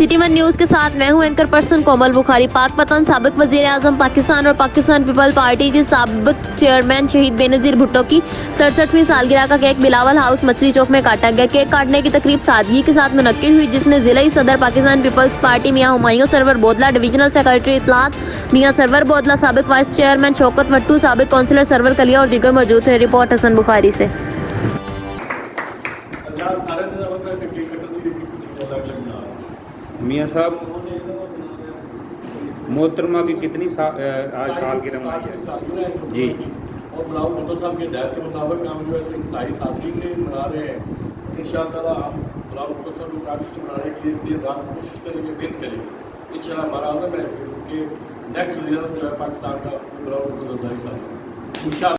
City one news के साथ मैं हूं एंकर पर्सन कोमल बुखारी। पाक पतन साबिक वजीर आजम पाकिस्तान और पाकिस्तान पीपल पार्टी के साबिक चेयरमैन शहीद बेनजीर भुट्टो की 67वीं सालगिरह का केक बिलावल हाउस मछली चौक में काटा गया। केक काटने की तकरीब सादगी के साथ मुनक्किद हुई, जिसमें जिला सदर पाकिस्तान पीपल्स पार्टी मियां हुमायूं सरवर बोदला, डिविजनल सेक्रेटरी इत्तलात मियां सरवर बोदला, साबिक वाइस चेयरमैन शौकत वट्टू, साबिक काउंसिलर सरवर कलिया और दीगर मौजूद थे। रिपोर्ट हसन बुखारी से। मियाँ साहब, मोहतरमा की कितनी आज सालगिरह मनाई है जी? और बिलावल भुट्टो साहब की हिदायत के मुताबिक हम जो है इंतहाई सादगी से मना रहे हैं। इंशाअल्लाह हम बिलावल भुट्टो साहब को प्राइवेट बनाने के लिए दिन रात कोशिश करेंगे, मेहनत करेंगे। इंशाअल्लाह हमारा आज़म है कि नेक्स्ट लीडर जो है पाकिस्तान का बिलावल भुट्टो जरदारी साहब इंशाअल्लाह।